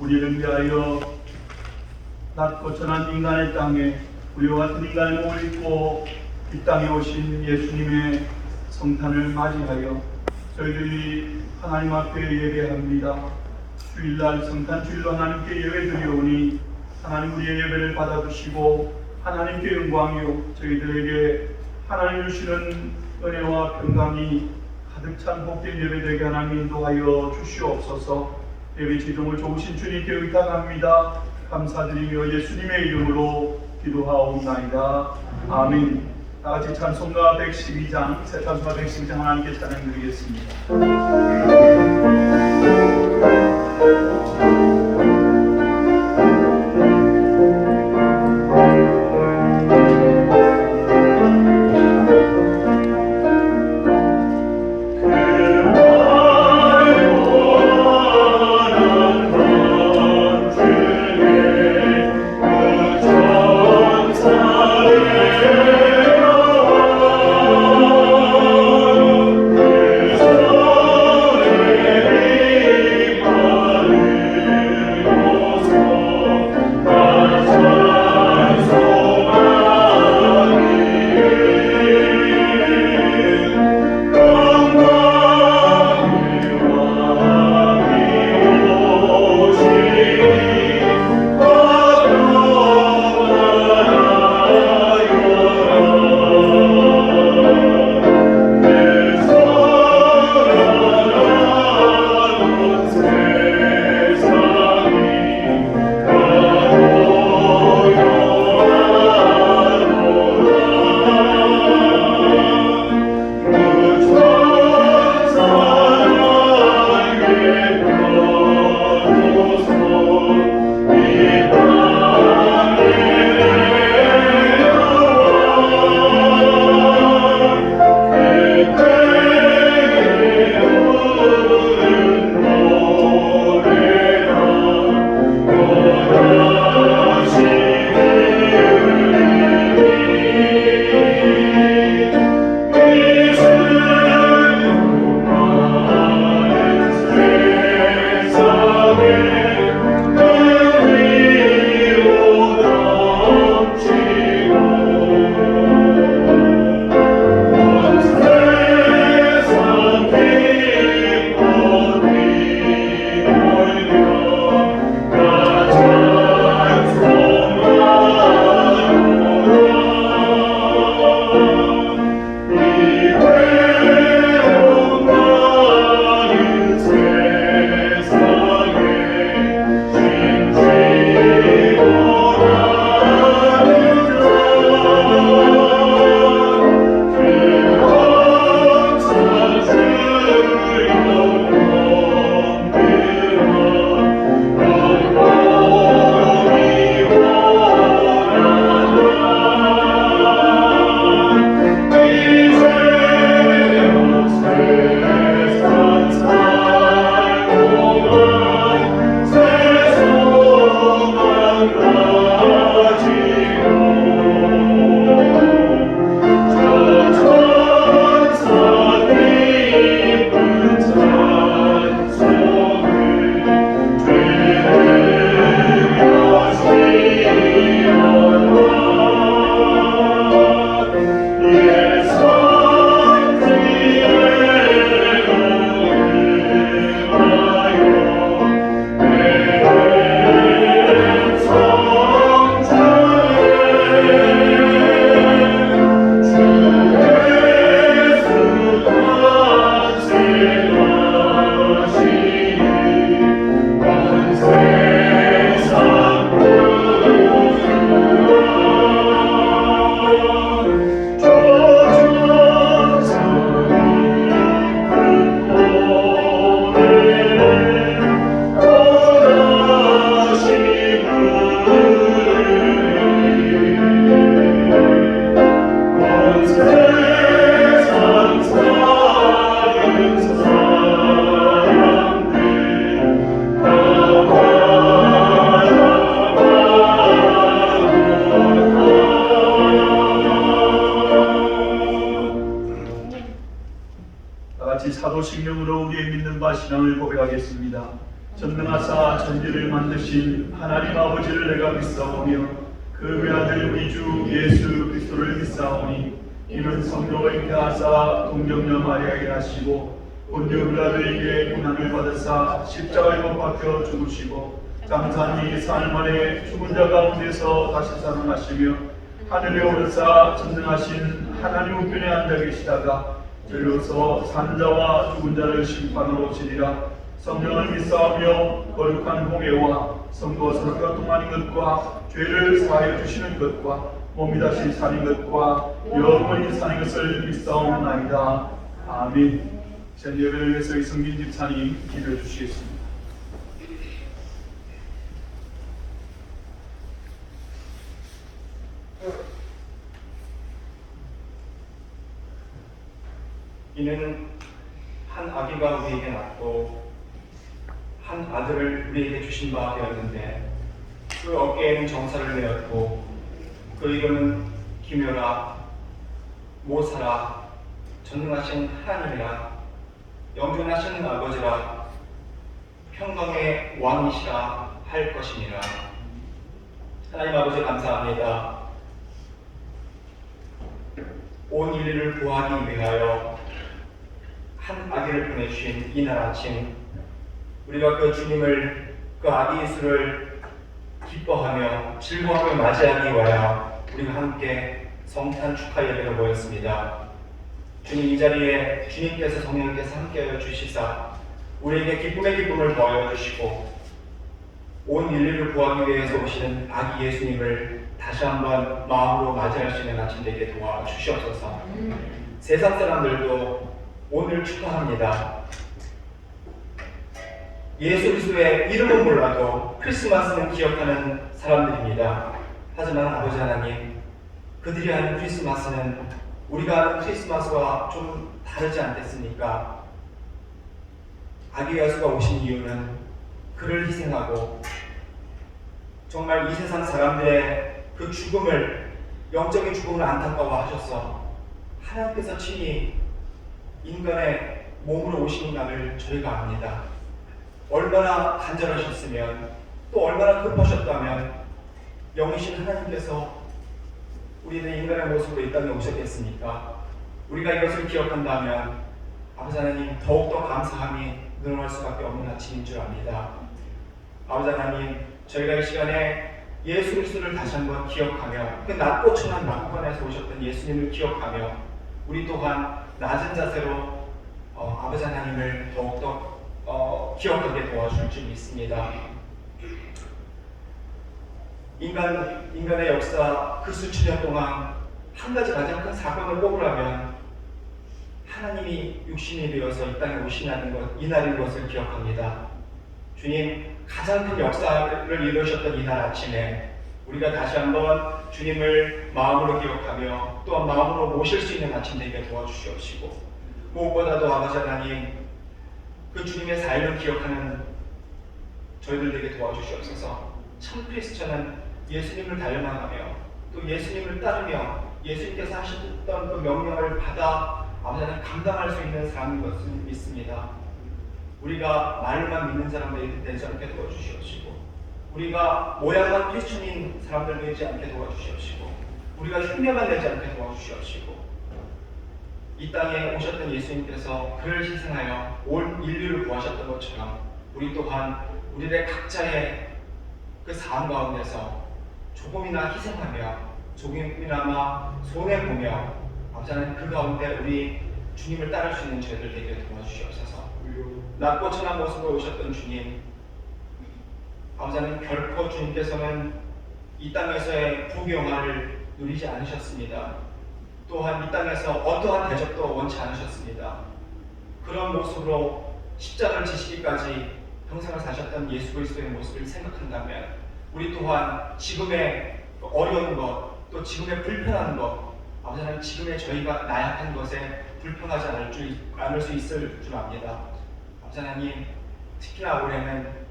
우리를 위하여 낮고 천한 인간의 땅에 우리와 같은 인간의 몸을 입고 이 땅에 오신 예수님의 성탄을 맞이하여 저희들이 하나님 앞에 예배합니다. 주일날 성탄 주일로 하나님께 예배드리오니 하나님 우리의 예배를 받아주시고 하나님께 영광이요 저희들에게 하나님 주시는 은혜와 평강이 가득 찬 복된 예배되게 하나님 인도하여 주시옵소서. 예배 지종을 좋으신 주님께 의탁합니다. 감사드리며 예수님의 이름으로 기도하옵나이다. 아멘. 다같이 찬송가 112장 새 찬송가 112장 하나님께 찬양드리겠습니다. 사도신경으로 우리의 믿는 바 신앙을 고백하겠습니다. 전능하사 천지를 만드신 하나님 아버지를 내가 믿사오며 그 외아들 우리 주 예수 그리스도를 믿사오니 이는 성령을 잉태하사 동정녀 마리아에게 하시고 본디오 빌라도에게 고난을 받으사 십자가에 못 박혀 죽으시고 장사니 사흘 만에 죽은 자 가운데서 다시 살아나시며 하늘에 오르사 전능하신 하나님 우편에 앉아 계시다가 절로서 산 자와 죽은 자를 심판으로 오시리라. 성령을 믿사오며 거룩한 공예와 성도와 서로가 동하는 것과 죄를 사하여 주시는 것과 몸이 다시 사는 것과 영원히 사는 것을 믿사옵나이다. 아멘. 전 예배를 위해서 이성진 집사님 기도해 주시겠습니다. 이는 한 아기가 우리에게 낳고 한 아들을 우리에게 주신 바 되었는데 그 어깨에는 정사를 내었고 그 이름은 기묘라 모사라 전능하신 하나님이라 영존하신 아버지라 평강의 왕이시라 할 것이니라. 하나님 아버지 감사합니다. 온 인류를 구하기 위하여 한 아기를 보내주신 이날 아침 우리가 그 주님을 그 아기 예수를 기뻐하며 즐거워하며 맞이하기 위하여 우리가 함께 성탄 축하 예배로 모였습니다. 주님 이 자리에 주님께서 성령께서 함께하여 주시사 우리에게 기쁨의 기쁨을 더하여 주시고 온 인류를 구하기 위해서 오시는 아기 예수님을 다시 한번 마음으로 맞이할 수 있는 아침 되게 도와주시옵소서. 세상 사람들도 오늘 축하합니다. 예수 그리스도의 이름은 몰라도 크리스마스는 기억하는 사람들입니다. 하지만 아버지 하나님, 그들이 하는 크리스마스는 우리가 하는 크리스마스와 좀 다르지 않겠습니까? 아기 예수가 오신 이유는 그를 희생하고 정말 이 세상 사람들의 그 죽음을, 영적인 죽음을 안타까워하셔서 하나님께서 친히 인간의 몸으로 오시는가를 저희가 압니다. 얼마나 간절하셨으면, 또 얼마나 급하셨다면 영이신 하나님께서 우리는 인간의 모습으로 이 땅에 오셨겠습니까? 우리가 이것을 기억한다면 아버지 하나님 더욱더 감사함이 늘어날 수밖에 없는 아침인 줄 압니다. 아버지 하나님, 저희가 이 시간에 예수 그리스도를 다시 한번 기억하며 그 낮고 천한 낙관에서 오셨던 예수님을 기억하며 우리 또한 낮은 자세로 아버지 하나님을 더욱더 기억하게 도와줄 줄 믿습니다. 인간의 역사 그 수천 년 동안 한 가지 가장 큰 사건을 꼽으라면 하나님이 육신이 되어서 이 땅에 오시는 것, 이날인 것을 기억합니다. 주님, 가장 큰 역사를 이루셨던 이날 아침에 우리가 다시 한번 주님을 마음으로 기억하며 또한 마음으로 모실 수 있는 아침 되게 도와주시옵시고, 무엇보다도 아버지 하나님, 그 주님의 삶을 기억하는 저희들 되게 도와주시옵소서. 참 크리스천은 예수님을 닮아가며 또 예수님을 따르며 예수님께서 하셨던 그 명령을 받아 아버지 하나님 감당할 수 있는 삶인 것을 믿습니다. 우리가 말만 믿는 사람들이 되지 않게 도와주시옵시고, 우리가 모양만 크리스천인 사람들 되지 않게 도와주시옵시고, 우리가 흉내만 내지 않게 도와주시옵시고, 이 땅에 오셨던 예수님께서 그를 희생하여 온 인류를 구하셨던 것처럼 우리 또한 우리의 각자의 그 삶 가운데서 조금이나 희생하며 조금이나마 손해보며 아버지 하나님 그 가운데 우리 주님을 따를 수 있는 저희들 되게 도와주시옵소서. 낮고 천한 모습으로 오셨던 주님, 아버지 하나님, 결코 주님께서는 이 땅에서의 부귀영화를 누리지 않으셨습니다. 또한 이 땅에서 어떠한 대접도 원치 않으셨습니다. 그런 모습으로 십자가를 지시기까지 평생을 사셨던 예수 그리스도의 모습을 생각한다면 우리 또한 지금의 어려운 것, 또 지금의 불편한 것, 아버지 하나님, 지금의 저희가 나약한 것에 불평하지 않을 수 있을 줄 압니다. 아버지 하나님, 특히나 올해는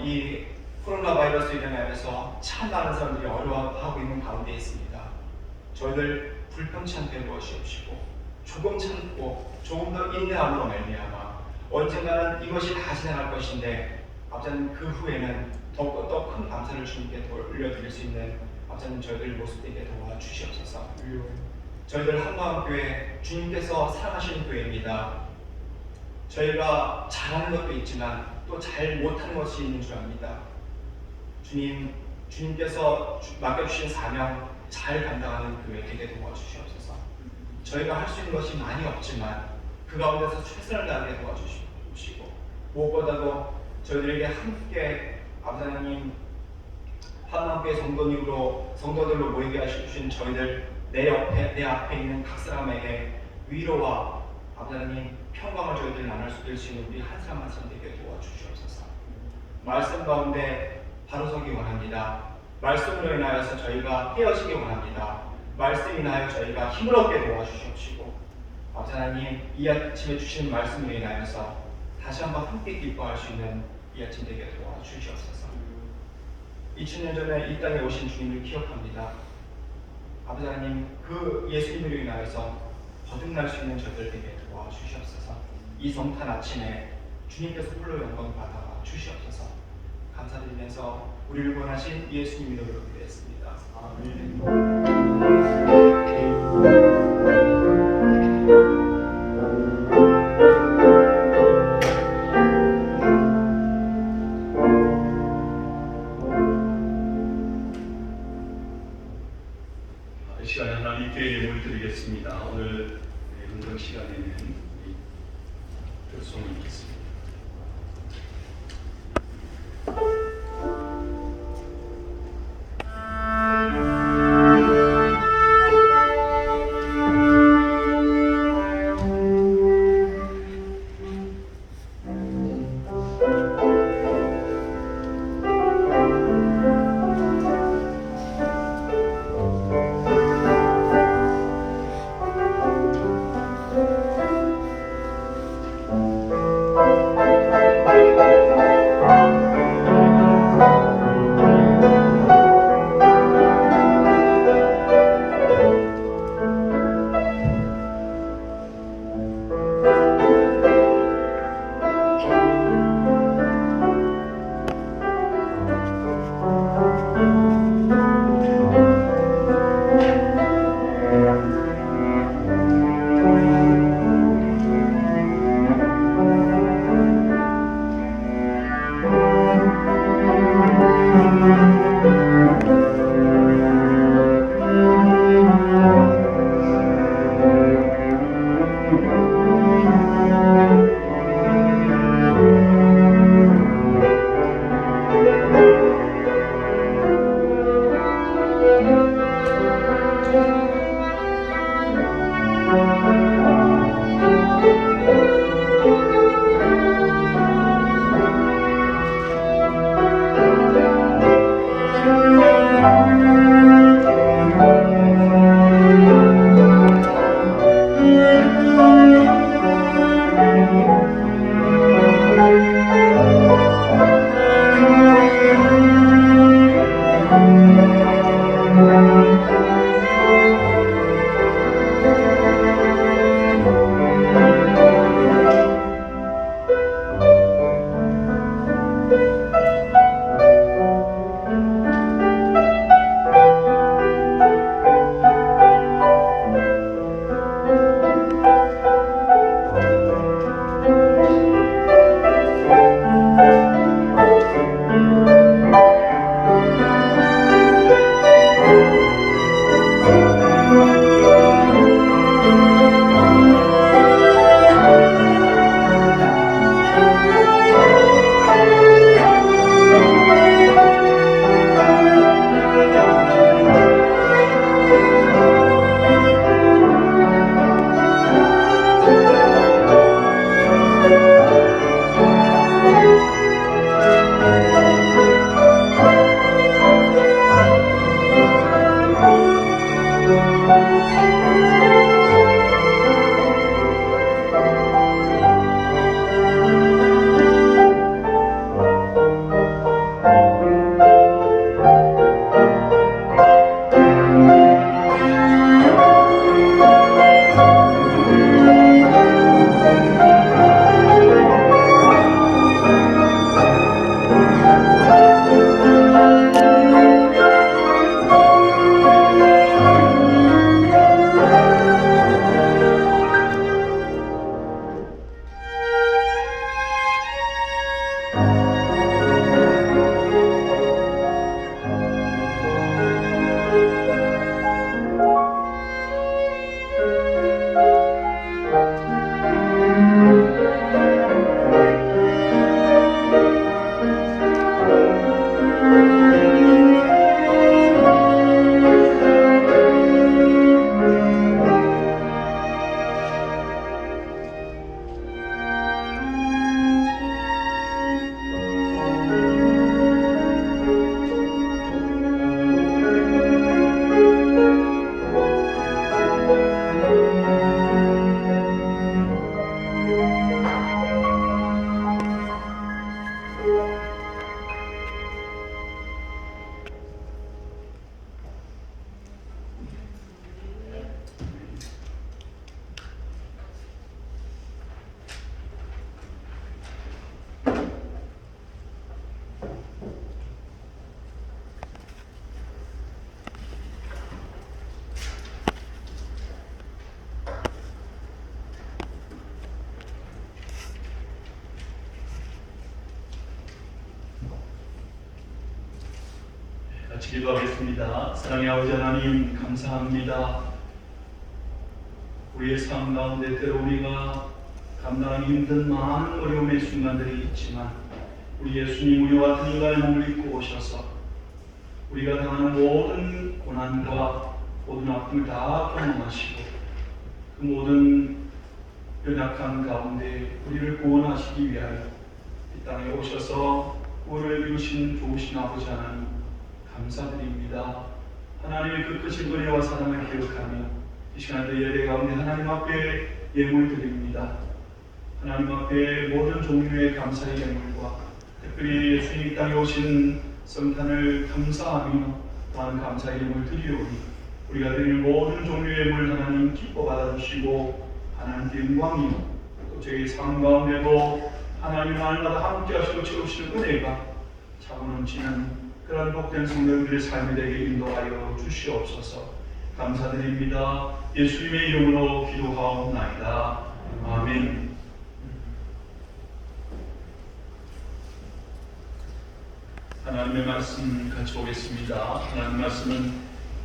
이 코로나 바이러스 인해서 참 많은 사람들이 어려워하고 있는 가운데 있습니다. 저희들 불평치 않게 도와주시옵시고, 조금 참고 조금 더 인내함으로 말미암아 언젠가는 이것이 다 지나갈 것인데 아버지 하나님 그 후에는 더욱더 큰 감사를 주님께 올려드릴 수 있는 아버지 하나님 저희들 모습 되게 도와주시옵소서. 저희들 한마음교회 주님께서 사랑하시는 교회입니다. 저희가 잘하는 것도 있지만 또 잘 못하는 것이 있는 줄 압니다. 주님께서 맡겨주신 사명 잘 감당하는 교회 되게 도와주시옵소서. 저희가 할 수 있는 것이 많이 없지만 그 가운데서 최선을 다하게 도와주시고 무엇보다도 저희들에게 함께 아버지 하나님 한마음교회 성도들로 모이게 하시는 저희들 내 앞에 있는 각 사람에게 위로와 아버지 하나님 평강을 저희들 나눌 수 있는 우리 한 사람 한 사람 되게 도와주시옵소서. 말씀 가운데 바로 서기 원합니다. 말씀으로 인하여서 저희가 깨어지기 원합니다. 말씀 인하여 저희가 힘을 얻게 도와주시옵시고 아버지 하나님 이 아침에 주시는 말씀으로 인하여서 다시 한번 함께 기뻐할 수 있는 이 아침 되게 도와주시옵소서. 2000년 전에 이 땅에 오신 주님을 기억합니다. 아버지 하나님 그 예수님으로 인하여서 거듭날 수 있는 저희들에게 도와주시옵소서. 이 성탄 아침에 주님께서 홀로 영광 받아 주시옵소서. 감사드리면서 우리를 구원하신 예수님 이름으로 기도했습니다. 아멘. 이 시간에 하나님께 예물 드리겠습니다. 오늘 은정 시간에는 교송을 읽겠습니다. 같이 기도하겠습니다. 사랑의 아버지 하나님, 감사합니다. 우리의 삶 가운데 때로 우리가 감당하기 힘든 많은 어려움의 순간들이 있지만 우리 예수님 우리와 같은 인간의 몸을 입고 오셔서 우리가 당하는 모든 고난과 모든 아픔을 다 경험하시고 그 모든 연약한 가운데 우리를 구원하시기 위하여 이 땅에 오셔서 구원을 이루신 좋으신 아버지 하나님, 감사드립니다. 하나님의 그 크신 은혜와 사랑을 기억하며 이 시간도 예배 가운데 하나님 앞에 예물 드립니다. 하나님 앞에 모든 종류의 감사의 예물과 특별히 예수님 이 땅에 오신 성탄을 감사하며 또한 감사의 예물 드리오니 우리가 드릴 모든 종류의 예물 하나님 기뻐 받아주시고 하나님께 영광이요 또 저희 삶 가운데도 하나님 날마다 함께 하시고 채우시는 은혜가 차고 넘치는 그런 복된 성도들의 삶이 되게 인도하여 주시옵소서. 감사드립니다. 예수님의 이름으로 기도하옵나이다. 아멘. 하나님의 말씀 같이 보겠습니다. 하나님의 말씀은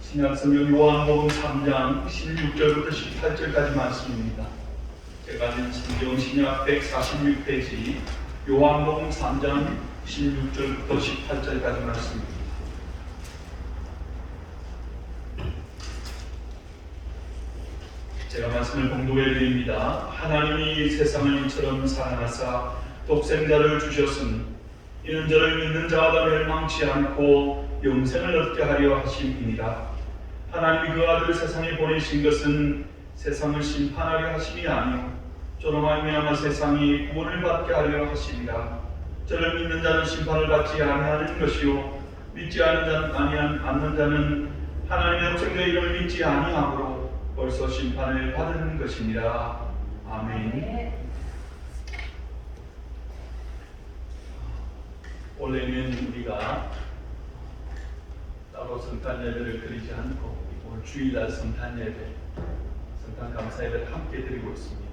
신약성경 요한복음 3장 16절부터 18절까지 말씀입니다. 제가 가진 성경 신약 146페이지 요한복음 3장 16절부터 18절까지 말씀입니다. 제가 말씀을 봉독해 드립니다. 하나님이 세상을 이처럼 사랑하사 독생자를 주셨으니 이는 저를 믿는 자마다 멸망치 않고 영생을 얻게 하려 하심이니라. 하나님이 그 아들을 세상에 보내신 것은 세상을 심판하려 하심이 아니요 저로 말미암아 세상이 구원을 받게 하려 하심이라. 저를 믿는 자는 심판을 받지 아니하는 것이요 믿지 않는 자는 하나님의 독생자의 이름을 믿지 아니하므로 벌써 심판을 받은 것입니다. 아멘. 원래는 우리가 따로 성탄 예배를 드리지 않고 오늘 주일날 성탄 예배, 성탄 감사 예배를 함께 드리고 있습니다.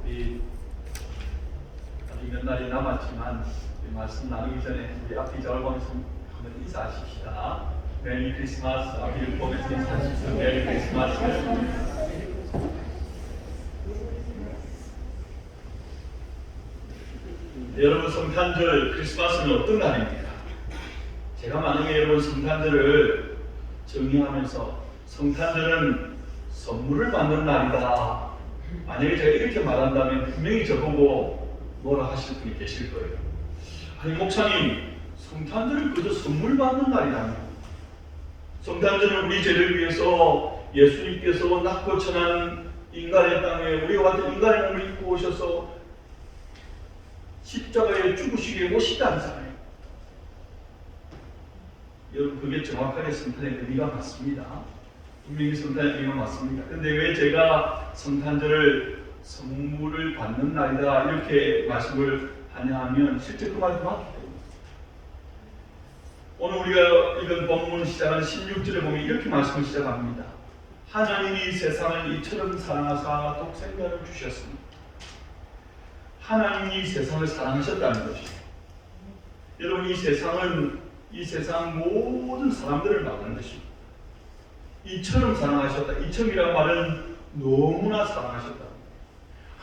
우리 아직 몇 날이 남았지만 말씀 나누기 전에 우리 앞뒤 절반에서 한번 인사하십시다. 메리 크리스마스, 앞뒤를 보면서 인사하십시오. 메리 크리스마스. 여러분, 성탄절 크리스마스는 어떤 날입니까? 제가 만약에 여러분 성탄절을 정의하면서 성탄절은 선물을 받는 날이다, 만약에 제가 이렇게 말한다면 분명히 저보고 뭐라 하실 분이 계실 거예요. 아니 목사님, 성탄절은 그저 선물 받는 날이라며. 성탄절은 우리 죄를 위해서 예수님께서 낳고 천한 인간의 땅에 우리와 같은 인간의 몸을 입고 오셔서 십자가에 죽으시기 위해 오시다잖아요. 여러분, 그게 정확하게 성탄의 의미가 맞습니다. 분명히 성탄의 의미가 맞습니다. 근데 왜 제가 성탄절을 선물을 받는 날이다 이렇게 말씀을 하냐 하면 실제 그 말이 맞기 때문에 오늘 우리가 읽은 본문 시작하는 16절에 보면 이렇게 말씀을 시작합니다. 하나님이 세상을 이처럼 사랑하사 독생자를 주셨습니다. 하나님이 세상을 사랑하셨다는 것이죠. 여러분, 이 세상은 이 세상 모든 사람들을 말하는 것입니다. 이처럼 사랑하셨다. 이처럼이라는 말은 너무나 사랑하셨다.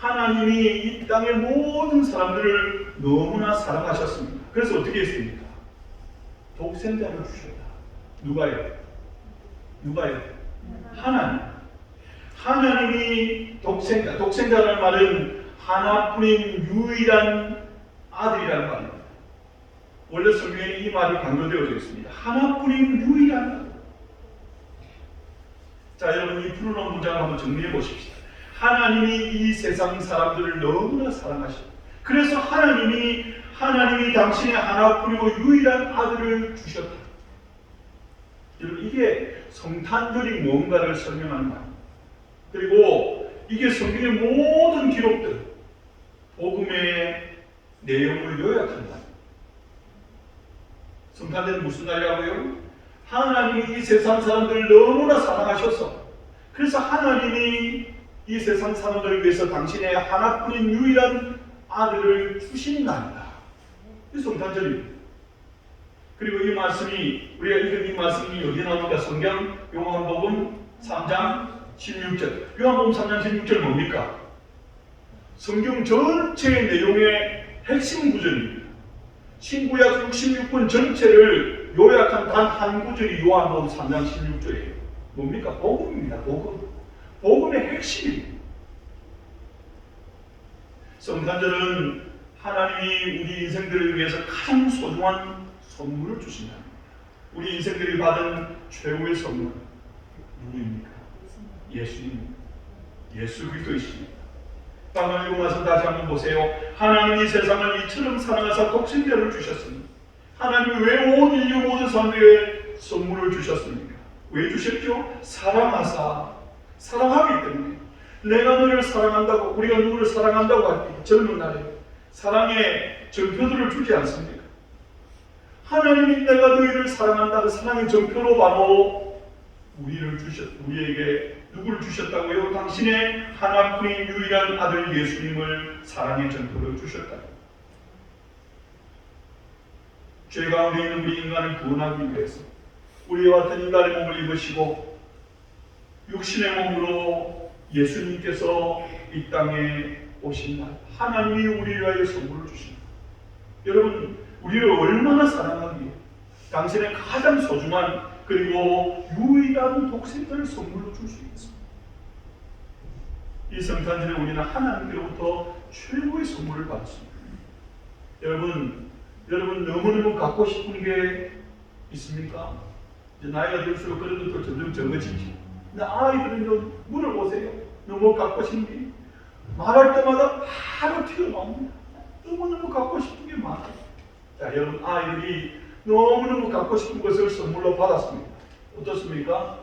하나님이 이 땅의 모든 사람들을 너무나 사랑하셨습니다. 그래서 어떻게 했습니까? 독생자를 주셨다. 누가요? 하나님. 하나님이 독생자라는 말은 하나뿐인 유일한 아들이라는 말입니다. 원래 성경에 이 말이 강조되어져 있습니다. 하나뿐인 유일한 아들. 자, 여러분 이 푸른 문장을 한번 정리해 보십시다. 하나님이 이 세상 사람들을 너무나 사랑하시고, 그래서 하나님이 당신의 하나뿐이고 유일한 아들을 주셨다. 여러분 이게 성탄절이 뭔가를 설명하는 말입니다. 그리고 이게 성경의 모든 기록들, 복음의 내용을 요약한다. 성탄절은 무슨 날이라고요? 하나님이 이 세상 사람들을 너무나 사랑하셔서, 그래서 하나님이 이 세상 사람들을 위해서 당신의 하나뿐인 유일한 아들을 주신 날이다. 이 성탄절입니다. 그리고 이 말씀이, 우리가 읽은 이 말씀이 어디 나옵니까? 성경 요한복음 3장 16절. 요한복음 3장 16절 뭡니까? 성경 전체의 내용의 핵심 구절입니다. 신구약 66권 전체를 요약한 단 한 구절이 요한복음 3장 16절이에요. 뭡니까? 복음입니다. 복음의 핵심입니다. 성탄절은 하나님이 우리 인생들을 위해서 가장 소중한 선물을 주신다. 우리 인생들이 받은 최고의 선물 누구입니까? 예수님입니다. 예수 그리스도이십니다. 방금 읽고 나서 다시 한번 보세요. 하나님이 세상을 이처럼 사랑하사 독생자를 주셨습니다. 하나님이 왜 온 인류 모든 사람들에게 선물을 주셨습니까? 왜 주셨죠? 사랑하사, 사랑하기 때문에. 내가 너를 사랑한다고, 우리가 누구를 사랑한다고 할 때 젊은 날에 사랑의 정표들을 주지 않습니까? 하나님이 내가 너희를 사랑한다는 사랑의 정표로 바로 우리에게 누구를 주셨다고요? 당신의 하나뿐인 유일한 아들 예수님을 사랑의 정표로 주셨다. 죄 가운데 있는 우리 인간을 구원하기 위해서 우리와 같은 인간의 몸을 입으시고 육신의 몸으로 예수님께서 이 땅에 오신 날, 하나님이 우리를 위하여 선물을 주십니다. 여러분, 우리를 얼마나 사랑하기에 당신의 가장 소중한 그리고 유일한 독생자를 선물로 줄 수 있습니다. 이 성탄절에 우리는 하나님께로부터 최고의 선물을 받습니다. 여러분 너무너무 갖고 싶은 게 있습니까? 이제 나이가 들수록 그런 것도 점점 적어지지. 근데 아이들은 물어보세요. 너무 갖고 싶은 게 말할 때마다 바로 튀어나옵니다. 너무너무 갖고 싶은 게 많아요. 자, 여러분 아이들이 너무너무 갖고 싶은 것을 선물로 받았습니다. 어떻습니까?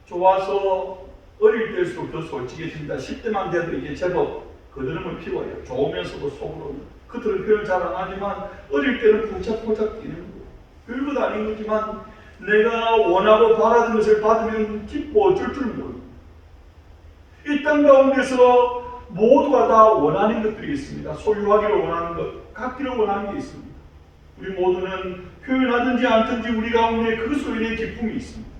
좋아서 어릴 때일수록 더 솔직해집니다. 10대만 돼도 이제 제법 거드름을 피워요. 좋으면서도 속으로 겉으로 표현 잘 안 하지만 어릴 때는 쿵짝쿵짝 뛰는 거예요. 별것 아닌 거지만 내가 원하고 바라는 것을 받으면 기뻐 줄줄 모릅니다. 이 땅 가운데서 모두가 다 원하는 것들이 있습니다. 소유하기를 원하는 것, 갖기를 원하는 게 있습니다. 우리 모두는 표현하든지 않든지 우리 가운데 그 소유의 기쁨이 있습니다.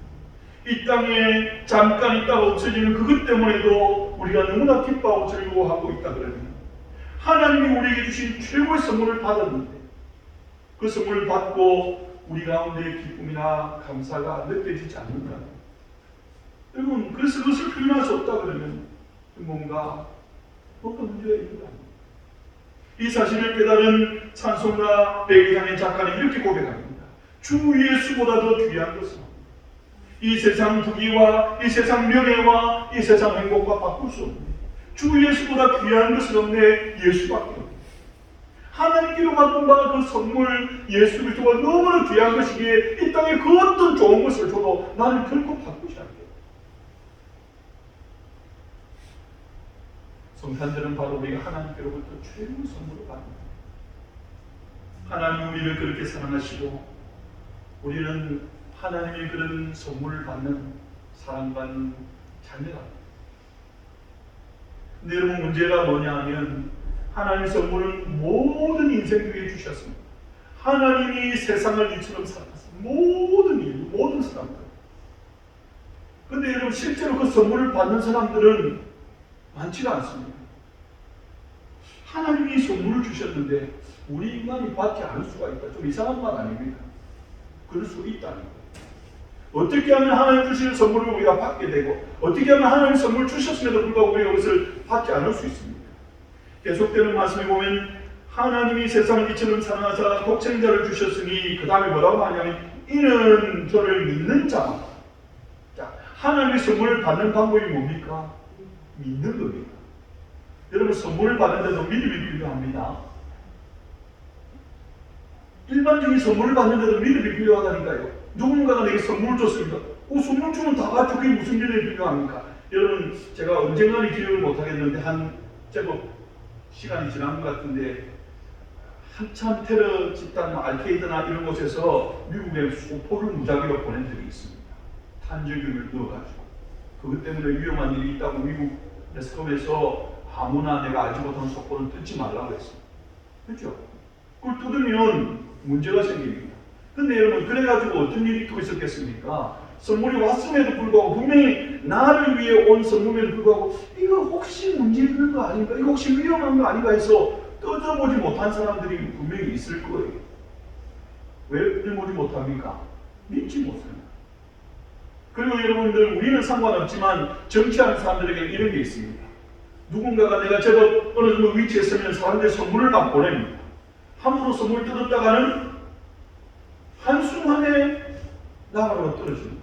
이 땅에 잠깐 있다가 없어지는 그것 때문에도 우리가 너무나 기뻐하고 즐거워하고 있다 그러면 하나님이 우리에게 주신 최고의 선물을 받았는데 그 선물을 받고 우리 가운데의 기쁨이나 감사가 느껴지지 않는다. 여러분, 그래서 그것을 표현할 수 없다 그러면 뭔가 문제가 있는 거 아닙니까? 이 사실을 깨달은 찬송가 백이상의 작가는 이렇게 고백합니다. 주 예수보다 더 귀한 것은 이 세상 부귀와 이 세상 명예와 이 세상 행복과 바꿀 수 없네. 주 예수보다 귀한 것은 없네. 예수밖에 없네. 하나님께로 받은 바 그 선물 예수 그리스도가 너무나 귀한 것이기에 이 땅에 그 어떤 좋은 것을 줘도 나는 결코 바꾸지 않게. 성탄절은 바로 우리가 하나님께로부터 최고의 선물을 받는 거예요. 하나님 우리를 그렇게 사랑하시고 우리는 하나님의 그런 선물을 받는 사랑받는 자녀다. 근데 여러분 문제가 뭐냐 하면 하나님의 선물은 모든 인생들에게 주셨습니다. 하나님이 세상을 이처럼 사랑하셨습니다. 모든 인류, 모든 사람들. 근데 여러분 실제로 그 선물을 받는 사람들은 많지가 않습니다. 하나님이 선물을 주셨는데 우리 인간이 받지 않을 수가 있다. 좀 이상한 말 아닙니까? 그럴 수 있다는 거예요. 어떻게 하면 하나님 주시는 선물을 우리가 받게 되고 어떻게 하면 하나님 선물 주셨음에도 불구하고 우리가 그것을 받지 않을 수 있습니까? 계속되는 말씀에 보면 하나님이 세상을 이처럼 사랑하사 독생자를 주셨으니 그 다음에 뭐라고 하냐면 이는 저를 믿는 자만. 자, 하나님의 선물을 받는 방법이 뭡니까? 믿는 겁니다. 여러분 선물을 받는데도 믿음이 필요합니다. 일반적인 선물을 받는데도 믿음이 필요하다니까요. 누군가가 내게 선물을 줬습니다. 선물 주면 다 받죠. 그게 무슨 믿음이 필요합니까? 여러분 제가 언젠가는 기억을 못하겠는데 한 제법 시간이 지난 것 같은데 한참 테러 집단 알케이드나 이런 곳에서 미국에 소포를 무작위로 보낸 적이 있습니다. 탄저균을 넣어가지고 그것 때문에 위험한 일이 있다고 미국 레스컴에서 아무나 내가 알지 못하는 소포를 뜯지 말라고 했습니다. 그렇죠? 그걸 뜯으면 문제가 생깁니다. 근데 여러분 그래가지고 어떤 일이 또 있었겠습니까? 선물이 왔음에도 불구하고 분명히 나를 위해 온 선물에도 불구하고 이거 혹시 문제 있는 거 아닌가? 이거 혹시 위험한 거 아닌가 해서 뜯어보지 못한 사람들이 분명히 있을 거예요. 왜 뜯어보지 못합니까? 믿지 못합니다. 그리고 여러분들 우리는 상관없지만 정치하는 사람들에게 이런 게 있습니다. 누군가가 내가 제법 어느 정도 위치에 서면 사람들이 선물을 막 보냅니다. 함부로 선물을 뜯었다가는 한순간에 나라로 떨어집니다.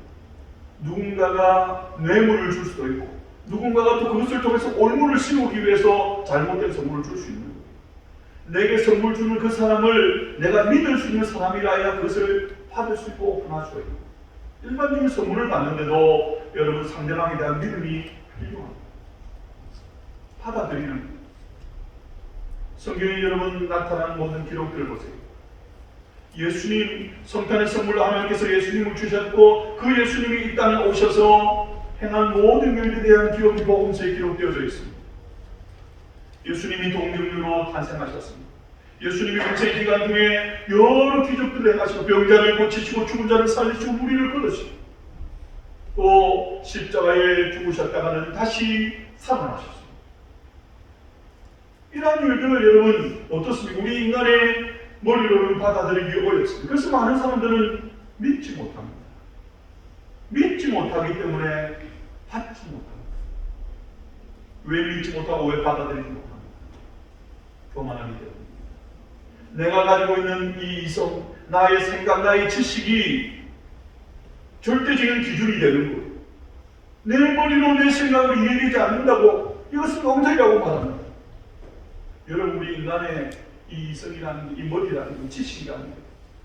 누군가가 뇌물을 줄 수도 있고 누군가가 또 그것을 통해서 올무를 씌우기 위해서 잘못된 선물을 줄 수 있는 거예요. 내게 선물 주는 그 사람을 내가 믿을 수 있는 사람이라야 그것을 받을 수 있고 오픈할 수 있고 일반적인 선물을 받는데도 여러분 상대방에 대한 믿음이 필요합니다. 받아들이는 성경에 여러분 나타난 모든 기록들을 보세요. 예수님 성탄의 선물로 하나님께서 예수님을 주셨고 그 예수님이 이 땅에 오셔서 행한 모든 일들에 대한 기록이 복음서에 기록되어져 있습니다. 예수님이 동정녀로 탄생하셨습니다. 예수님이 육체 기간 중에 여러 기적들을 행하시고 병자를 고치시고 죽은 자를 살리시고 무리를 걸으시고 또 십자가에 죽으셨다가는 다시 살아나셨습니다. 이러한 일들을 여러분 어떻습니까? 우리 인간의 머리로는 받아들이기 어렵습니다. 그래서 많은 사람들은 믿지 못합니다. 믿지 못하기 때문에 받지 못합니다. 왜 믿지 못하고 왜 받아들이지 못합니까? 교만하기 때문에. 내가 가지고 있는 이 이성, 나의 생각, 나의 지식이 절대적인 기준이 되는 거예요. 내 머리로 내 생각을 이해되지 않는다고 이것은 엉터리라고 말합니다. 여러분 우리 인간의 이 이성이라는 이 머리라는 이 지식이라는 게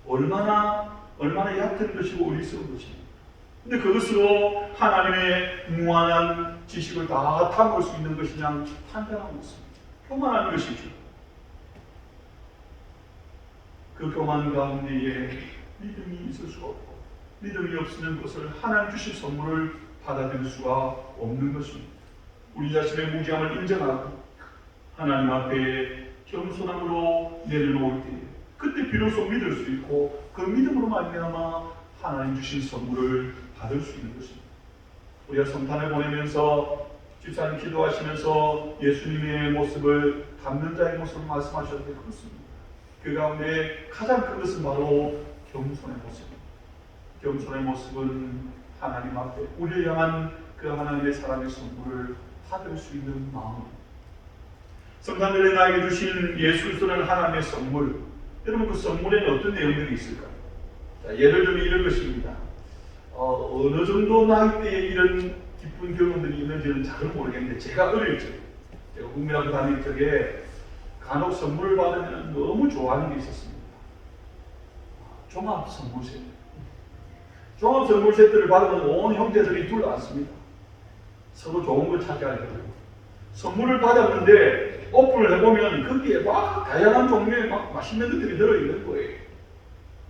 얼마나 얕은 것이고 어리석은 것입니다. 근데 그것으로 하나님의 무한한 지식을 다 탐볼 수 있는 것이냐 판단하고 있습니다. 교만한 것이죠. 그 교만 가운데에 믿음이 있을 수가 없고 믿음이 없으면 그것을 하나님 주신 선물을 받아들일 수가 없는 것입니다. 우리 자신의 무지함을 인정하고 하나님 앞에 겸손함으로 내려놓을 때 그때 비로소 믿을 수 있고 그 믿음으로 말미암아 하나님 주신 선물을 받을 수 있는 것입니다. 우리가 성탄을 보내면서 집사님 기도하시면서 예수님의 모습을 닮는 자의 모습을 말씀하셨는데 그렇습니다. 그 가운데 가장 큰 것은 바로 겸손의 모습입니다. 겸손의 모습은 하나님 앞에 우리를 향한 그 하나님의 사랑의 선물을 받을 수 있는 마음입니다. 성탄절에 나에게 주신 예수 그리스도는 하나님의 선물. 여러분 그 선물에는 어떤 내용들이 있을까요? 자, 예를 들면 이런 것입니다. 어느 정도 나이대에 이런 기쁜 경험들이 있는지는 잘 모르겠는데 제가 어릴 적, 제가 국민학교 다닐 적에 간혹 선물을 받으면 너무 좋아하는 게 있었습니다. 종합 선물 세트. 종합 선물 세트를 받으면 온 형제들이 둘러앉습니다. 서로 좋은 걸 차지하려고. 선물을 받았는데 오픈을 해보면 거기에 막 다양한 종류의 막 맛있는 것들이 들어있는 거예요.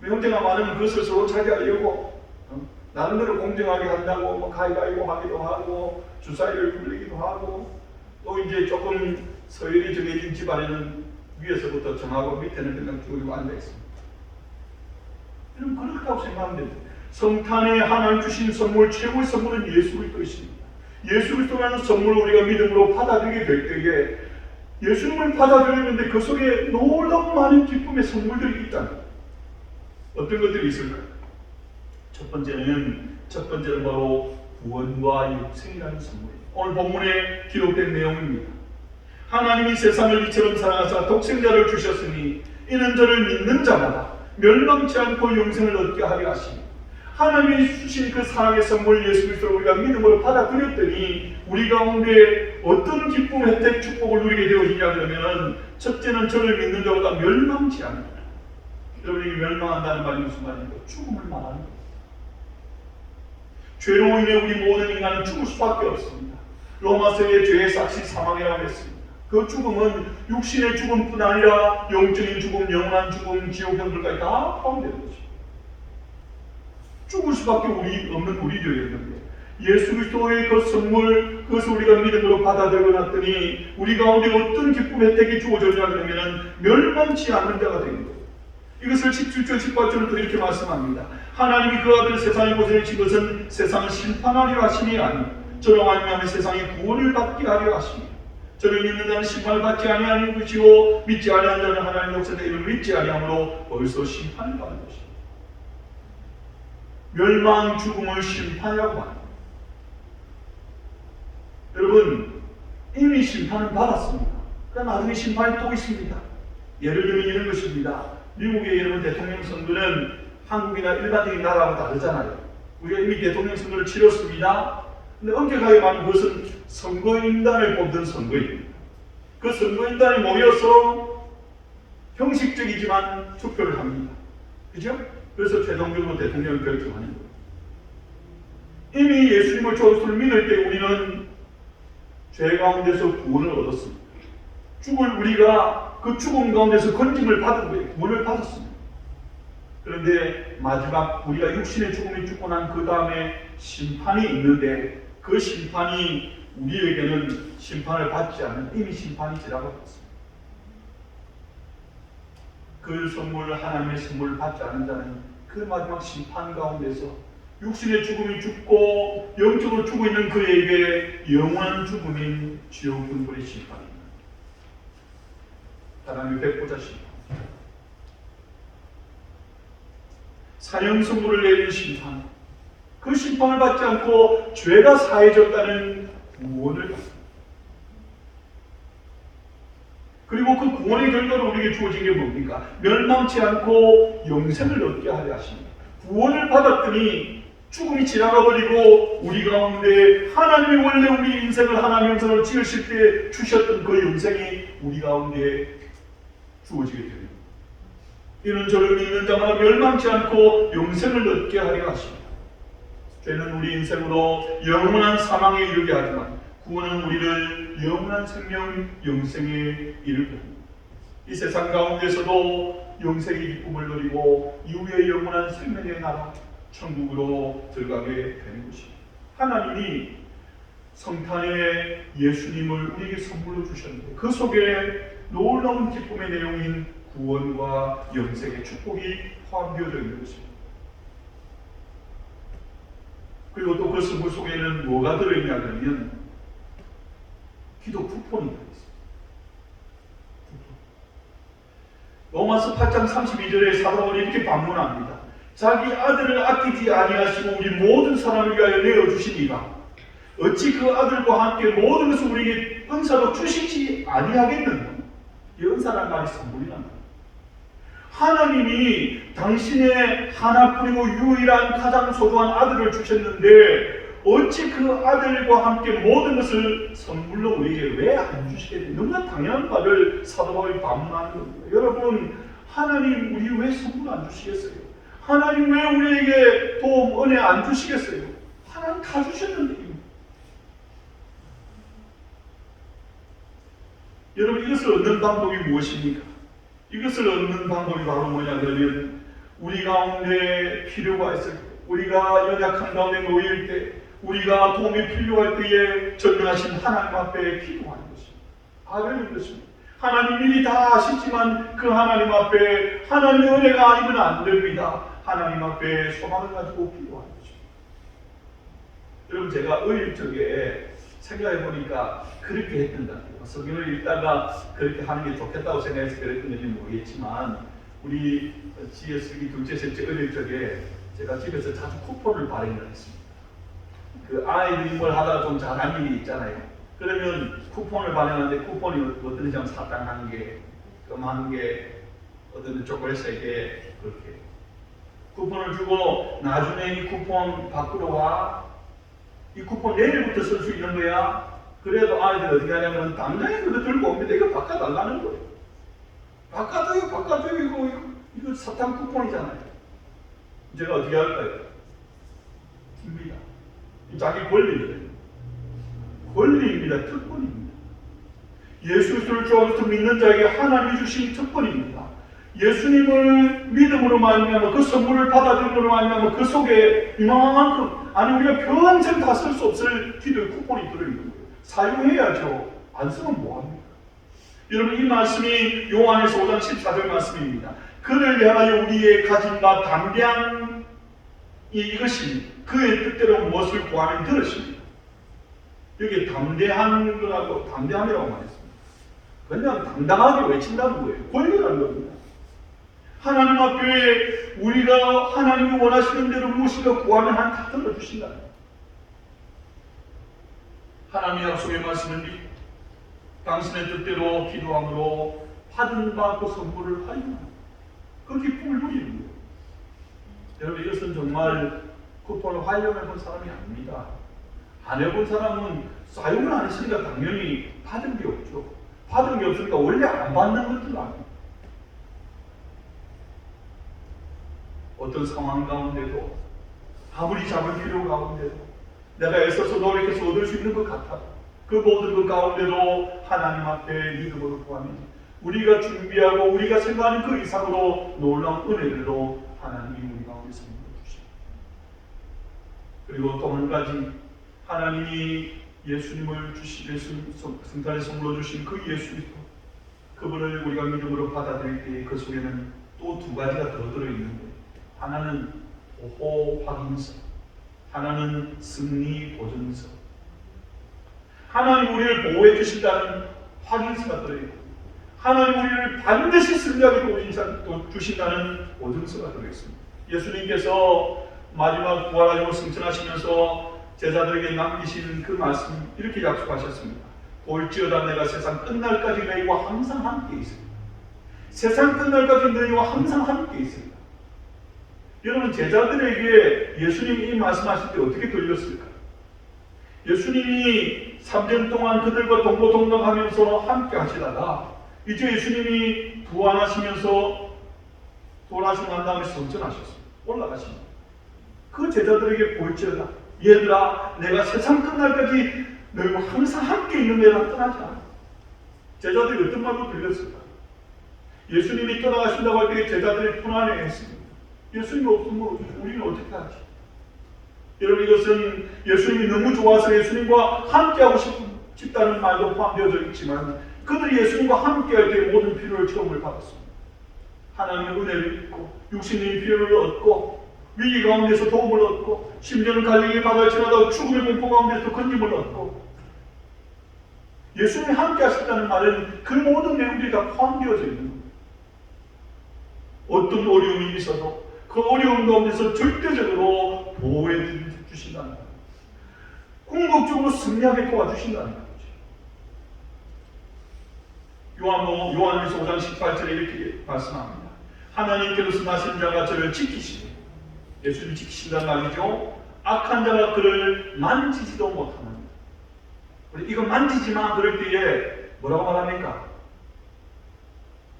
형제가 많으면 그것을 서로 차지하려고 나름대로 공정하게 한다고 뭐 가위바위보 하기도 하고 주사위를 굴리기도 하고 또 이제 조금 서열이 정해진 집안에는 위에서부터 정하고 밑에는 그냥 쭉 앉아있습니다. 여러분 그렇다고 생각하면 됩니다. 성탄에 하나님 주신 선물 최고의 선물은 예수 그리스도이십니다. 예수 그리스도라는 선물을 우리가 믿음으로 받아들이게 될 때에 예수님을 받아들였는데 그 속에 놀라운 많은 기쁨의 선물들이 있다는 어떤 것들이 있을까요? 첫 번째는 바로 구원과 육생이라는 선물이에요. 오늘 본문에 기록된 내용입니다. 하나님이 세상을 이처럼 사랑하사 독생자를 주셨으니 이는 저를 믿는 자마다 멸망치 않고 영생을 얻게 하려 하시니, 하나님이 주신 그 사랑의 선물 예수 그리스도를 우리가 믿음으로 받아들였더니 우리 가운데 어떤 기쁨, 혜택, 축복을 누리게 되어지냐 그러면, 첫째는 저를 믿는 자보다 멸망치 않는다. 여러분이 멸망한다는 말이 무슨 말입니까? 죽음을 말하는 거예요. 죄로 인해 우리 모든 인간은 죽을 수밖에 없습니다. 로마서의 죄의 삭시 사망이라고 했습니다. 그 죽음은 육신의 죽음뿐 아니라 영적인 죽음, 영원한 죽음, 지옥 형들까지 다 포함되는 것입니다. 죽을 수밖에 없는 우리 죄였는데, 예수 그리스도의 그 선물, 그것을 우리가 믿음으로 받아들여놨더니 우리 가운데 어떤 기쁨, 혜택이 주어졌냐 그러면 멸망치 않는 자가 된 거예요. 이것을 17절, 18절부터 이렇게 말씀합니다. 하나님이 그 아들 세상에 보내신 것은 세상을 심판하려 하심이 아니요 저로 말미암아 세상에 구원을 받게 하려 하심이요 저를 믿는 자는 심판을 받지 아니하는 것이요 믿지 아니하는 자는 하나님의 역사에 이를 믿지 아니하므로 벌써 심판을 받는 것입니다. 멸망, 죽음을 심판이라고 합니다. 여러분, 이미 심판을 받았습니다. 그러나 나중에 심판이 또 있습니다. 예를 들면 이런 것입니다. 미국의 여러분 대통령 선거는 한국이나 일반적인 나라하고 다르잖아요. 우리가 이미 대통령 선거를 치렀습니다. 근데 엄격하게 말하면 그것은 선거인단을 뽑던 선거입니다. 그 선거인단이 모여서 형식적이지만 투표를 합니다. 그죠? 그래서 최종적으로 대통령을 결정하는 거예요. 이미 예수님을 그리스도를 믿을 때 우리는 죄 가운데서 구원을 얻었습니다. 우리가 그 죽음 가운데서 건짐을 받은 거예요. 구원을 받았습니다. 그런데 마지막 우리가 육신의 죽음이 죽고 난 그 다음에 심판이 있는데, 그 심판이 우리에게는 심판을 받지 않는, 이미 심판이 지나고 있습니다. 그 선물, 하나님의 선물을 받지 않는 자는 그 마지막 심판 가운데서 육신의 죽음이 죽고 영적으로 죽어 있는 그에게 영원한 죽음인 지옥 분불의 심판입니다. 하나님의 백보자 심판, 사형 선고를 내리는 심판, 그 심판을 받지 않고 죄가 사해졌다는 구원을 받습니다. 그리고 그 구원의 결과로 우리에게 주어진 게 뭡니까? 멸망치 않고 영생을 얻게 하려 하십니다. 구원을 받았더니 죽음이 지나가 버리고 우리 가운데 하나님이 원래 우리 인생을 하나님 형상으로 지으실 때 주셨던 그 영생이 우리 가운데 주어지게 됩니다. 이는 저를 믿는 자마다 멸망치 않고 영생을 얻게 하려 하십니다. 죄는 우리 인생으로 영원한 사망에 이르게 하지만 구원은 우리를 영원한 생명, 영생에 이르게 합니다. 이 세상 가운데서도 영생의 기쁨을 누리고 이후에 영원한 생명의 나라, 천국으로 들어가게 되는 것입니다. 하나님이 성탄에 예수님을 우리에게 선물로 주셨는데 그 속에 놀라운 기쁨의 내용인 구원과 영생의 축복이 포함되어져 있는 것입니다. 그리고 또 그 선물 속에는 뭐가 들어있냐 그러면 기도 쿠폰이 들어있습니다. 로마서 8장 32절에 사도 바울이 이렇게 반문합니다. 자기 아들을 아끼지 아니하시고 우리 모든 사람을 위하여 내어주시니가 어찌 그 아들과 함께 모든 것을 우리에게 은사로 주시지 아니하겠는가? 이 은사란 말이 선물이란 말이에요. 하나님이 당신의 하나뿐이고 유일한 가장 소중한 아들을 주셨는데 어찌 그 아들과 함께 모든 것을 선물로 우리에게 왜 안 주시겠느냐? 너무나 당연한 말을 사도 바울이 반문하는 겁니다. 여러분, 하나님 우리 왜 선물 안 주시겠어요? 하나님 왜 우리에게 도움, 은혜 안 주시겠어요? 하나님 다 주셨는데. 여러분, 이것을 얻는 방법이 무엇입니까? 이것을 얻는 방법이 바로 뭐냐 그러면 우리 가운데 필요가 있을 때, 우리가 연약한 가운데 놓일 때, 우리가 도움이 필요할 때에 전능하신 하나님 앞에 기도하는 것입니다. 아뢰는 것입니다. 하나님 일이 다 아시지만 그 하나님 앞에 하나님의 은혜가 아니면 안 됩니다. 하나님 앞에 소망을 가지고 기도하는 것입니다. 여러분, 제가 어릴 적에 생각해 보니까 그렇게 했던 것 같아요. 성경을 읽다가 그렇게 하는 게 좋겠다고 생각해서 그랬던 건지 모르겠지만 우리 지혜슬기 둘째, 셋째 어릴 적에 제가 집에서 자주 쿠폰을 발행을 했습니다. 그 아이들이 뭘 하다가 좀 잘한 일이 있잖아요. 그러면 쿠폰을 발행하는데 쿠폰이 어떤 점 사탕 1개, 껌 1개, 어떤 초콜릿 3개 그렇게 쿠폰을 주고 나중에 이 쿠폰 바꾸러 와. 이 쿠폰 내일부터 쓸 수 있는 거야. 그래도 아이들이 어떻게 하냐면 당장에 그거 들고 옵니다. 이거 바꿔달라는 거예요. 바꿔줘요. 이거 사탕 쿠폰이잖아요. 제가 어떻게 할까요? 줍니다. 자기 권리입니다. 특권입니다. 예수 그리스도를 좋아하면서 믿는 자에게 하나님이 주신 특권입니다. 예수님을 믿음으로 말미암아 그 선물을 받아들임으로 말미암아 그 속에 이만큼 아니 우리가 평생 다 쓸 수 없을 기도의 쿠폰이 들어있는 거예요. 사용해야죠. 안 쓰면 뭐합니까? 여러분 이 말씀이 요한에서 5장 14절 말씀입니다. 그를 향하여 우리의 가진 바 담대함이 이것이 그의 뜻대로 무엇을 구하면 들으십니다. 여기 담대한 거라고 담대함이라고 말했습니다. 그냥 당당하게 외친다는 거예요. 권리라는 겁니다. 하나님 앞에 우리가 하나님이 원하시는 대로 무엇인가 구하면 다 들어주신다. 하나님의 약속의 말씀을 믿고 당신의 뜻대로 기도함으로 받은 바 그 선물을 활용하는 그 기쁨을 누리는 거예요. 여러분 이것은 정말 쿠폰을 활용해본 사람이 아닙니다. 안 해본 사람은 사용을 안 했으니까 당연히 받은 게 없죠. 받은 게 없으니까 원래 안 받는 것들 아닙니다. 어떤 상황 가운데도 아무리 작은 필요 가운데도 내가 애써서 노력해서 얻을 수 있는 것 같아도 그 모든 것 가운데도 하나님 앞에 믿음으로 구하면 우리가 준비하고 우리가 생각하는 그 이상으로 놀라운 은혜들로 하나님이 우리 가운데 선물해 주십니다. 그리고 또 한 가지 하나님이 예수님을 성탄의 선물로 주신 그 예수 그리스도 그분을 우리가 믿음으로 받아들일 때 그 속에는 또 2가지가 더 들어있는데 하나는 보호 확인서, 하나는 승리 보증서. 하나님 우리를 보호해 주신다는 확인서가 들어있고 하나님 우리를 반드시 승리하게 주신다는 보증서가 들어있습니다. 예수님께서 마지막 부활하시고 승천하시면서 제자들에게 남기신 그 말씀 이렇게 약속하셨습니다. 볼지어다 내가 세상 끝날까지 너희와 항상 함께 있습니다. 세상 끝날까지 너희와 항상 함께 있습니다. 여러분 제자들에게 예수님이 이 말씀하실 때 어떻게 들렸을까? 예수님이 3년 동안 그들과 동고동락하면서 함께 하시다가 이제 예수님이 부활하시면서 돌아가시고 난 다음에 승천하셨습니다. 올라가십니다. 그 제자들에게 볼지어다 얘들아 내가 세상 끝날까지 너희와 항상 함께 있는 데라 떠나지 않아. 제자들이 어떤 말로 들렸을까? 예수님이 떠나가신다고 할 때 제자들이 불안해했습니다. 예수님이 없으면 우리는 어떻게 하지? 여러분 이것은 예수님이 너무 좋아서 예수님과 함께하고 싶다는 말도 포함되어져 있지만 그들이 예수님과 함께할 때 모든 필요를 체험을 받았습니다. 하나님의 은혜를 입고 육신의 필요를 얻고 위기 가운데서 도움을 얻고 심지어는 갈릴리 바다를 지나다 죽음의 공포 가운데서 건짐을 얻고 예수님이 함께 하셨다는 말은 그 모든 내용들이 다 포함되어져 있는 겁니다. 어떤 어려움이 있어도 그 어려움 가운데서 절대적으로 보호해 주신다는 거예요. 궁극적으로 승리하게 도와주신다는 거죠. 요한일서 5장 18절에 이렇게 말씀합니다. 하나님께로서 나신 자가 저를 지키시고 예수님이 지키신다는 말이죠. 악한 자가 그를 만지지도 못합니다. 이거 만지지 마 그럴 때에 뭐라고 말합니까?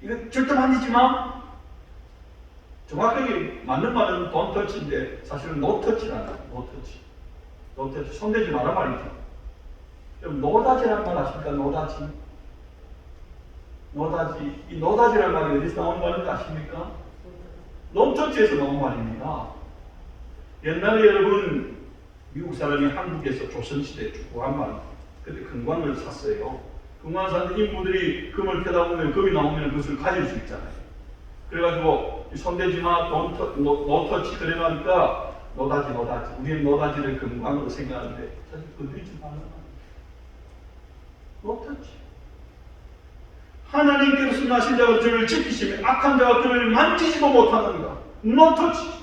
이거 절대 만지지 마. 정확하게 맞는 말은 don't touch인데 사실은 no touch라는 no touch. no touch. 손대지 마라 말이죠. 그럼 노다지라는 말 아십니까? 노다지. 노다지. 이 노다지라는 말이 어디서 나온 말인지 아십니까? no touch에서 나온 말입니다. 옛날에 여러분 미국 사람이 한국에서 조선시대에 구한 말 그때 금광을 샀어요. 금광을 샀는데 인부들이 금을 캐다 보면 금이 나오면 그것을 가질 수 있잖아요. 그래가지고 손대지마 노터치 그래가니까 노다지 우리는 노다지를 금광으로 생각하는데 사실 건드리지 말라. 노터치. 하나님께서 나신 자가 저를 지키시며 악한 자가 그를 만지지도 못하는가. 노터치.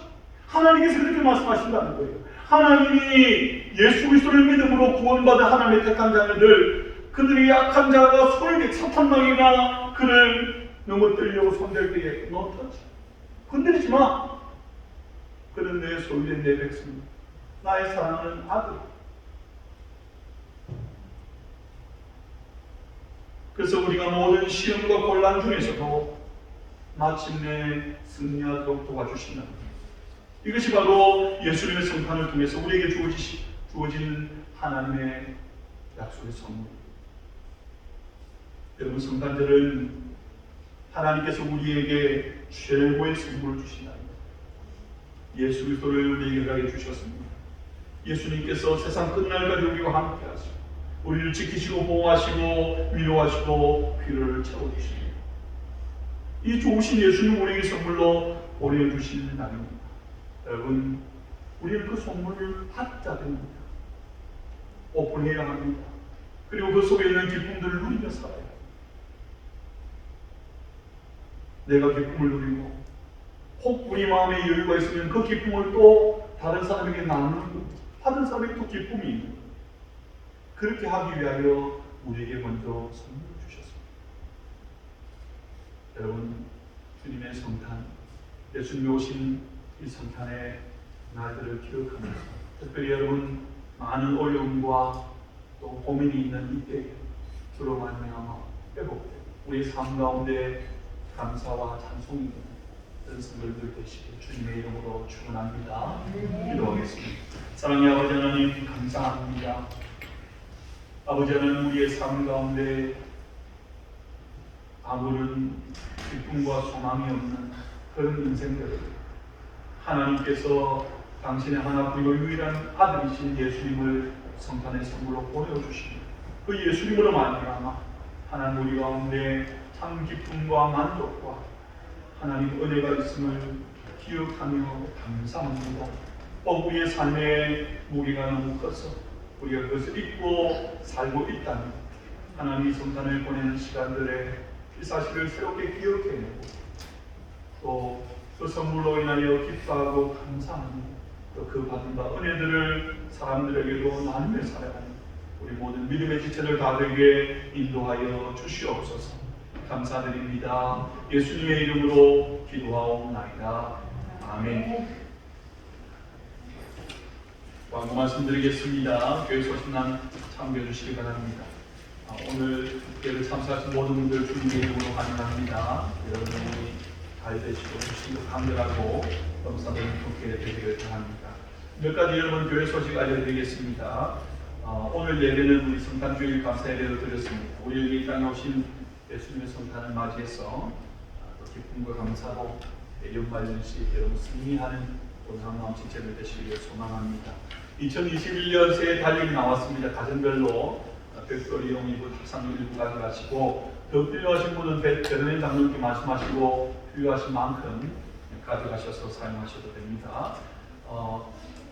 하나님께서 그렇게 말씀하신다는 거예요. 하나님이 예수 그리스도를 믿음으로 구원받은 하나님의 택한 자녀들, 그들이 약한 자가 소에게 사탄마귀가 그를 넘어뜨리려고 손댈 때에 너touch, 건드리지 마. 그는 내 소유된 내 백성, 나의 사랑하는 아들. 그래서 우리가 모든 시험과 곤란 중에서도 마침내 승리하도록 도와주신다. 이것이 바로 예수님의 성탄을 통해서 우리에게 주어진 하나님의 약속의 선물입니다. 여러분, 성탄절은 하나님께서 우리에게 최고의 선물을 주신다. 예수 그리스도를 우리에게 가게 주셨습니다. 예수님께서 세상 끝날까지 우리와 함께 하시고 우리를 지키시고 보호하시고 위로하시고 필요를 채워주십니다. 이 좋으신 예수님 우리에게 선물로 보내주시는 날입니다. 여러분, 우리는 그 선물을 받자 됩니다. 오픈해야 합니다. 그리고 그 속에 있는 기쁨들을 누리며 살아야 합니다. 내가 기쁨을 누리고 혹 우리 마음에 여유가 있으면 그 기쁨을 또 다른 사람에게 나누고 받은 사람에게 또 기쁨이 있는 거예요. 그렇게 하기 위하여 우리에게 먼저 선물을 주셨습니다. 여러분, 주님의 성탄, 예수님이 오신 이 성탄의 날들을 기억하면서 특별히 여러분 많은 어려움과 또 고민이 있는 이때에 주로 말미암아 회복되고 우리 삶 가운데 감사와 찬송이 있는 그런 성도들 되시길 주님의 이름으로 축원합니다. 기도하겠습니다. 사랑의 아버지 하나님, 감사합니다. 아버지 하나님, 우리의 삶 가운데 아무런 기쁨과 소망이 없는 그런 인생들을 하나님께서 당신의 하나뿐이고 유일한 아들이신 예수님을 성탄의 선물로 보내주십니다. 그 예수님으로 말미암아 하나님 우리 가운데 참 기쁨과 만족과 하나님 은혜가 있음을 기억하며 감사합니다. 우리의 삶의 무게가 너무 커서 우리가 그것을 잊고 살고 있다면 하나님이 성탄을 보내는 시간들에 이 사실을 새롭게 기억해내고 또 그 선물로 인하여 기뻐하고 감사합니다. 또 그 받은 바 은혜들을 사람들에게도 나누며 살아가는 우리 모든 믿음의 지체들 다 되게 인도하여 주시옵소서. 감사드립니다. 예수님의 이름으로 기도하옵나이다. 아멘. 광고 말씀드리겠습니다. 교회 소식난 참여해 주시기 바랍니다. 오늘 예를 참석하신 모든 분들 주님의 이름으로 환영합니다. 여러분이 잘 되시고 주시고 감사하고 감사를 좋게 되시길 바랍니다. 몇 가지 여러분 교회 소식 알려드리겠습니다. 오늘 예배는 우리 성탄주일 감사 예배를 드렸습니다. 우리 이 땅에 오신 예수님의 성탄을 맞이해서 또 기쁨과 감사로 연말연시 여러분 승리하는 온상 마음 지체들 되시기를 소망합니다. 2021년 새해 달력이 나왔습니다. 가정별로 별도로 이용이고 탁상 일부 가져가시고 더 필요하신 분은 베르멘 장로님께 말씀하시고 필요하신 만큼 가져가셔서 사용하셔도 됩니다.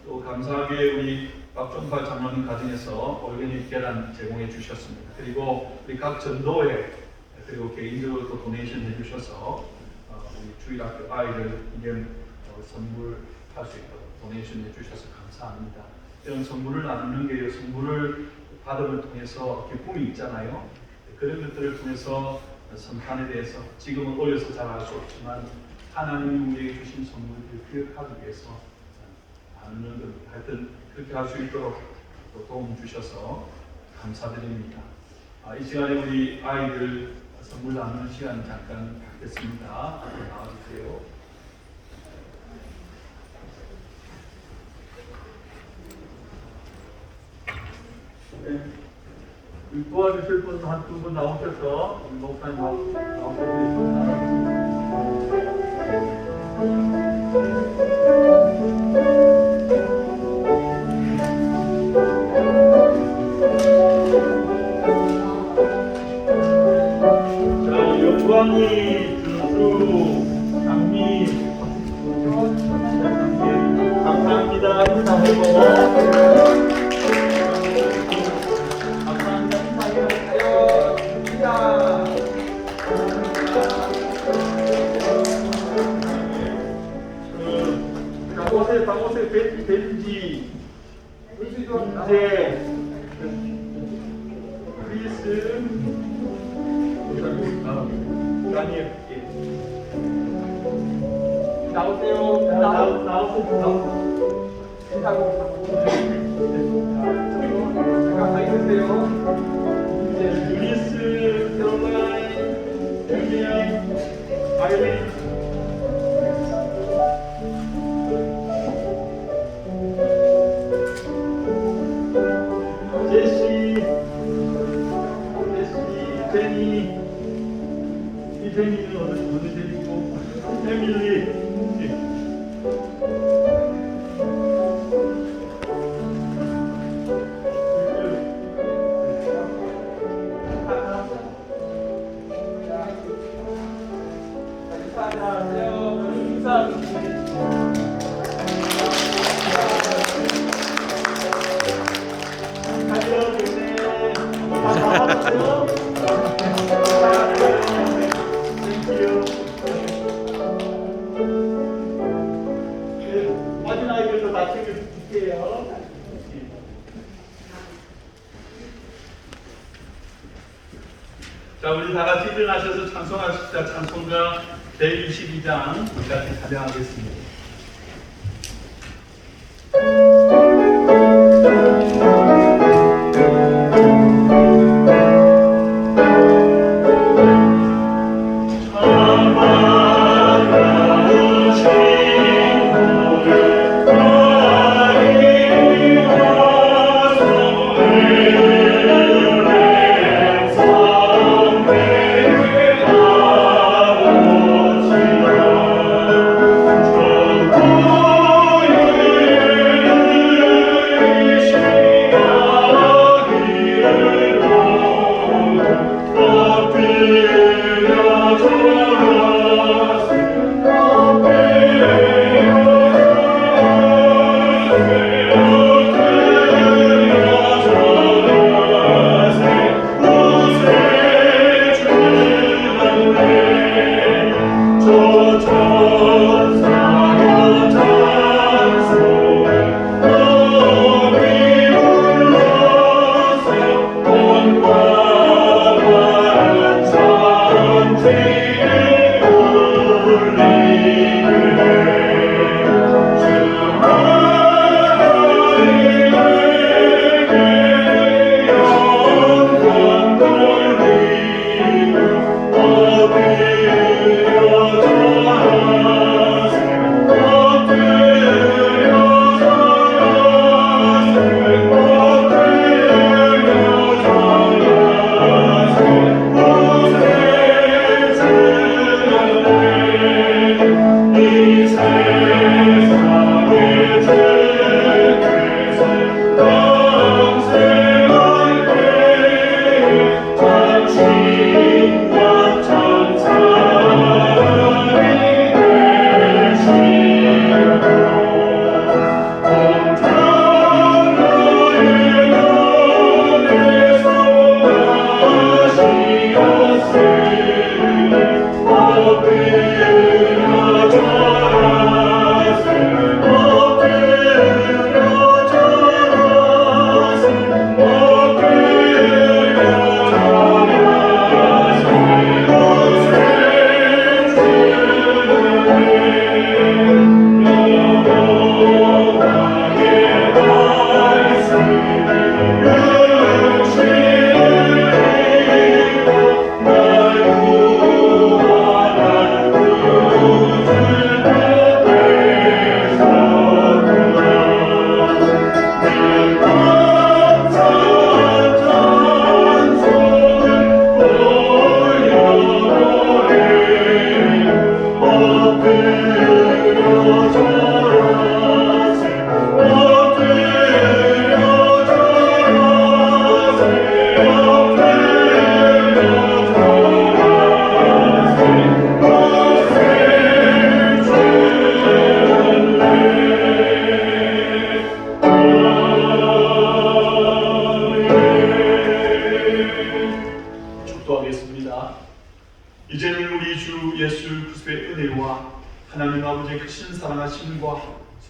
또 감사하게 우리 박종발 장로님 가정에서 올게닉 계란 제공해 주셨습니다. 그리고 우리 각 전도회 그리고 개인적으로 또 도네이션 해주셔서 우리 주일학교 아이들 이런 선물할 수 있도록 도네이션 해주셔서 감사합니다. 이런 선물을 나누는 게 선물을 받음을 통해서 기쁨이 있잖아요. 그런 것들을 통해서 성탄에 대해서 지금은 어려서 잘 알 수 없지만 하나님이 우리에게 주신 선물을 기억하기 위해서 나누는 겁니다. 하여튼 그렇게 할 수 있도록 도움 주셔서 감사드립니다. 이 시간에 우리 아이들 선물 나누는 시간 잠깐 갖겠습니다. 앞으로 나와주세요. 네. 도와주실 분 한 두 분 나오셔서 목사님 나오셔서 자, 영광이 주수 장미 감사합니다. 인사하고 이제 방어색 벤지 이제 크리스 다니엘 나오세요. 나오세요. 잠깐 서 있으세요. 이제 유니스, 캐롤라인, 엠리안, 아이린. 제니는 어느 제니고 에밀리 어린 아이들도 다 챙겨드릴게요. 자, 우리 다 같이 일어나셔서 찬송하십시다. 찬송가 122장 우리 같이 찬양하겠습니다.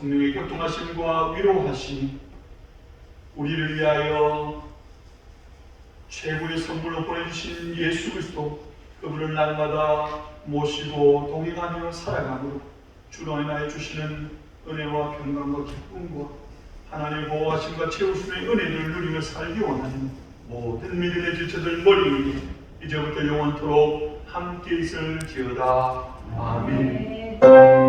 성령의 교통하심과 위로하심이 우리를 위하여 최고의 선물로 보내주신 예수 그리스도 그분을 날마다 모시고 동행하며 살아가므로 주로 인하여 주시는 은혜와 평강과 기쁨과 하나님의 보호하심과 채우심의 은혜를 누리며 살기 원하는 모든 믿음의 지체들 머리 위에 이제부터 영원토록 함께 있을지어다. 아멘.